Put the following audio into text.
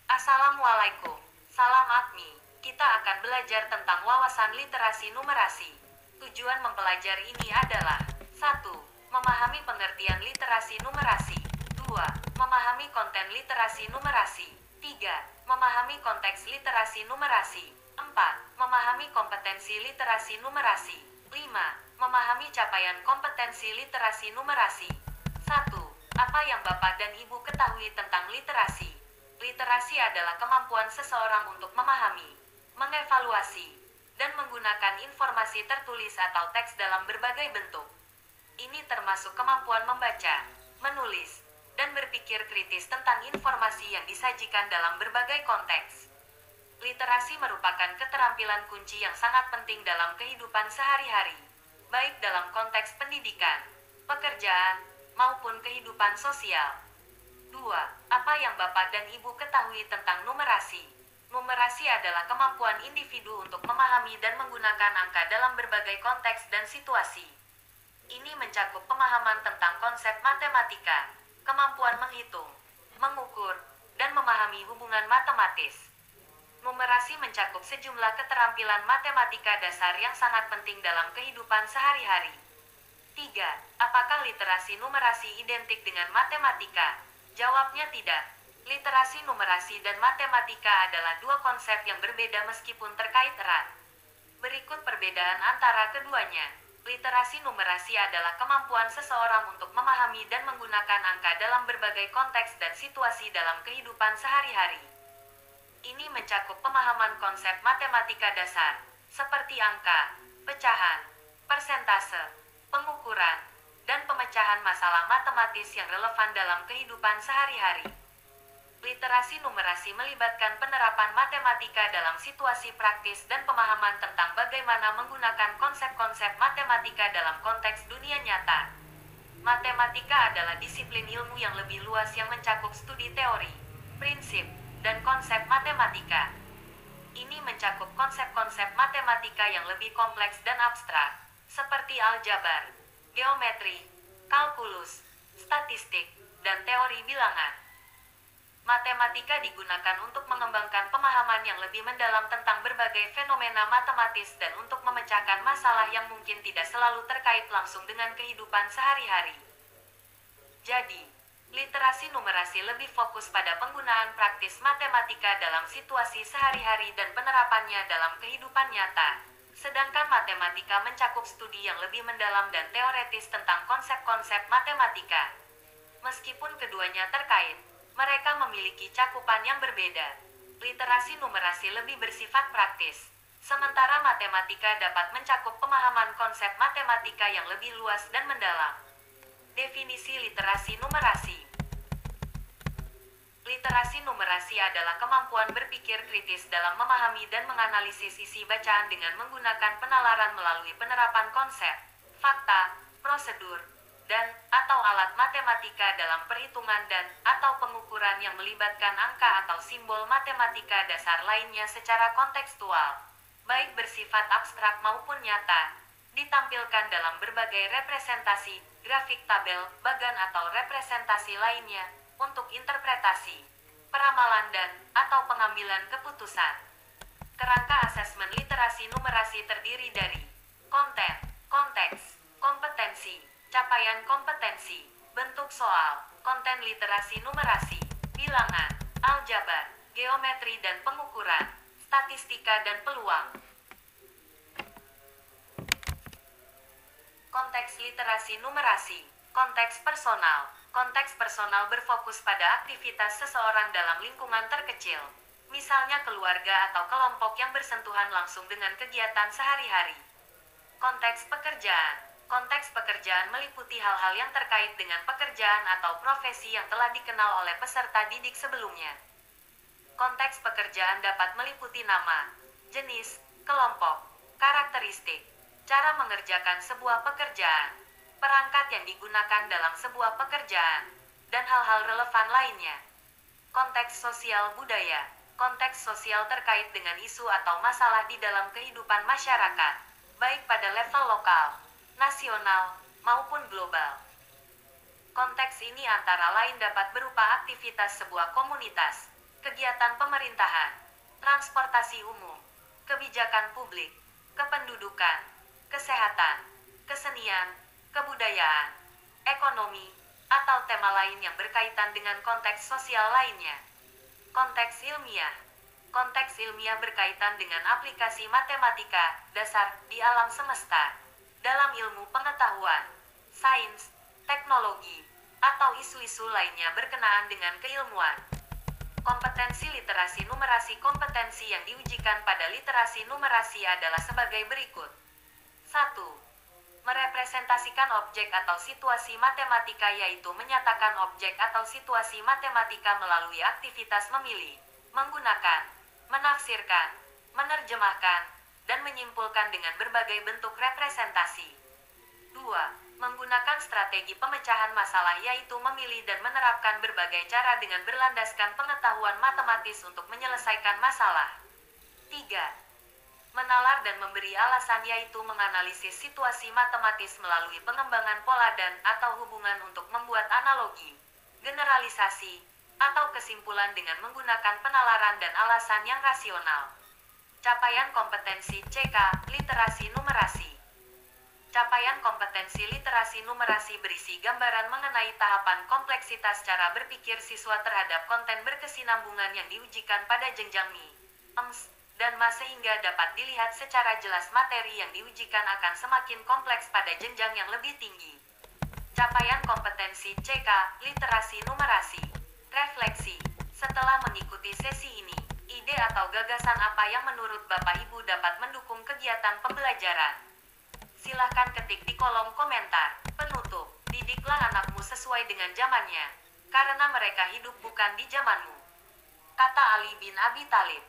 Assalamualaikum. Salam Admi. Kita akan belajar tentang wawasan literasi numerasi. Tujuan mempelajari ini adalah: 1. Memahami pengertian literasi numerasi. 2. Memahami konten literasi numerasi. 3. Memahami konteks literasi numerasi. 4. Memahami kompetensi literasi numerasi. 5. Memahami capaian kompetensi literasi numerasi. 1. Apa yang Bapak dan Ibu ketahui tentang literasi? Literasi adalah kemampuan seseorang untuk memahami, mengevaluasi, dan menggunakan informasi tertulis atau teks dalam berbagai bentuk. Ini termasuk kemampuan membaca, menulis, dan berpikir kritis tentang informasi yang disajikan dalam berbagai konteks. Literasi merupakan keterampilan kunci yang sangat penting dalam kehidupan sehari-hari, baik dalam konteks pendidikan, pekerjaan, maupun kehidupan sosial. 2. Apa yang Bapak dan Ibu ketahui tentang numerasi? Numerasi adalah kemampuan individu untuk memahami dan menggunakan angka dalam berbagai konteks dan situasi. Ini mencakup pemahaman tentang konsep matematika, kemampuan menghitung, mengukur, dan memahami hubungan matematis. Numerasi mencakup sejumlah keterampilan matematika dasar yang sangat penting dalam kehidupan sehari-hari. 3. Apakah literasi numerasi identik dengan matematika? Jawabnya tidak. Literasi numerasi dan matematika adalah dua konsep yang berbeda meskipun terkait erat. Berikut perbedaan antara keduanya. Literasi numerasi adalah kemampuan seseorang untuk memahami dan menggunakan angka dalam berbagai konteks dan situasi dalam kehidupan sehari-hari. Ini mencakup pemahaman konsep matematika dasar, seperti angka, pecahan, persentase, pengukuran, dan pemecahan masalah matematis yang relevan dalam kehidupan sehari-hari. Literasi numerasi melibatkan penerapan matematika dalam situasi praktis dan pemahaman tentang bagaimana menggunakan konsep-konsep matematika dalam konteks dunia nyata. Matematika adalah disiplin ilmu yang lebih luas yang mencakup studi teori, prinsip, dan konsep matematika. Ini mencakup konsep-konsep matematika yang lebih kompleks dan abstrak, seperti aljabar, geometri, kalkulus, statistik, dan teori bilangan. Matematika digunakan untuk mengembangkan pemahaman yang lebih mendalam tentang berbagai fenomena matematis dan untuk memecahkan masalah yang mungkin tidak selalu terkait langsung dengan kehidupan sehari-hari. Jadi, literasi numerasi lebih fokus pada penggunaan praktis matematika dalam situasi sehari-hari dan penerapannya dalam kehidupan nyata. Sedangkan matematika mencakup studi yang lebih mendalam dan teoretis tentang konsep-konsep matematika. Meskipun keduanya terkait, mereka memiliki cakupan yang berbeda. Literasi numerasi lebih bersifat praktis, sementara matematika dapat mencakup pemahaman konsep matematika yang lebih luas dan mendalam. Definisi literasi numerasi. Literasi numerasi adalah kemampuan berpikir kritis dalam memahami dan menganalisis isi bacaan dengan menggunakan penalaran melalui penerapan konsep, fakta, prosedur, dan atau alat matematika dalam perhitungan dan atau pengukuran yang melibatkan angka atau simbol matematika dasar lainnya secara kontekstual, baik bersifat abstrak maupun nyata, ditampilkan dalam berbagai representasi, grafik tabel, bagan atau representasi lainnya, untuk interpretasi, peramalan dan atau pengambilan keputusan. Kerangka asesmen literasi numerasi terdiri dari konten, konteks, kompetensi, capaian kompetensi, bentuk soal, konten literasi numerasi, bilangan, aljabar, geometri dan pengukuran, statistika dan peluang. Konteks literasi numerasi. Konteks personal. Konteks personal berfokus pada aktivitas seseorang dalam lingkungan terkecil, misalnya keluarga atau kelompok yang bersentuhan langsung dengan kegiatan sehari-hari. Konteks pekerjaan. Konteks pekerjaan meliputi hal-hal yang terkait dengan pekerjaan atau profesi yang telah dikenal oleh peserta didik sebelumnya. Konteks pekerjaan dapat meliputi nama, jenis, kelompok, karakteristik, cara mengerjakan sebuah pekerjaan, perangkat yang digunakan dalam sebuah pekerjaan, dan hal-hal relevan lainnya. Konteks sosial budaya. Konteks sosial terkait dengan isu atau masalah di dalam kehidupan masyarakat, baik pada level lokal, nasional, maupun global. Konteks ini antara lain dapat berupa aktivitas sebuah komunitas, kegiatan pemerintahan, transportasi umum, kebijakan publik, kependudukan, kesehatan, kesenian, kebudayaan, ekonomi, atau tema lain yang berkaitan dengan konteks sosial lainnya. Konteks ilmiah. Konteks ilmiah berkaitan dengan aplikasi matematika dasar di alam semesta, dalam ilmu pengetahuan, sains, teknologi, atau isu-isu lainnya berkenaan dengan keilmuan. Kompetensi literasi numerasi. Kompetensi yang diujikan pada literasi numerasi adalah sebagai berikut. 1. Merepresentasikan objek atau situasi matematika, yaitu menyatakan objek atau situasi matematika melalui aktivitas memilih, menggunakan, menafsirkan, menerjemahkan, dan menyimpulkan dengan berbagai bentuk representasi. 2. Menggunakan strategi pemecahan masalah, yaitu memilih dan menerapkan berbagai cara dengan berlandaskan pengetahuan matematis untuk menyelesaikan masalah. 3. Menalar dan memberi alasan, yaitu menganalisis situasi matematis melalui pengembangan pola dan atau hubungan untuk membuat analogi, generalisasi, atau kesimpulan dengan menggunakan penalaran dan alasan yang rasional. Capaian kompetensi CK, literasi numerasi. Capaian kompetensi literasi numerasi berisi gambaran mengenai tahapan kompleksitas cara berpikir siswa terhadap konten berkesinambungan yang diujikan pada jenjang MI, EMS, dan MA, sehingga dapat dilihat secara jelas materi yang diujikan akan semakin kompleks pada jenjang yang lebih tinggi. Capaian kompetensi CK, literasi numerasi. Refleksi. Setelah mengikuti sesi ini, ide atau gagasan apa yang menurut Bapak Ibu dapat mendukung kegiatan pembelajaran? Silahkan ketik di kolom komentar. Penutup, didiklah anakmu sesuai dengan zamannya, karena mereka hidup bukan di zamanmu. Kata Ali bin Abi Thalib.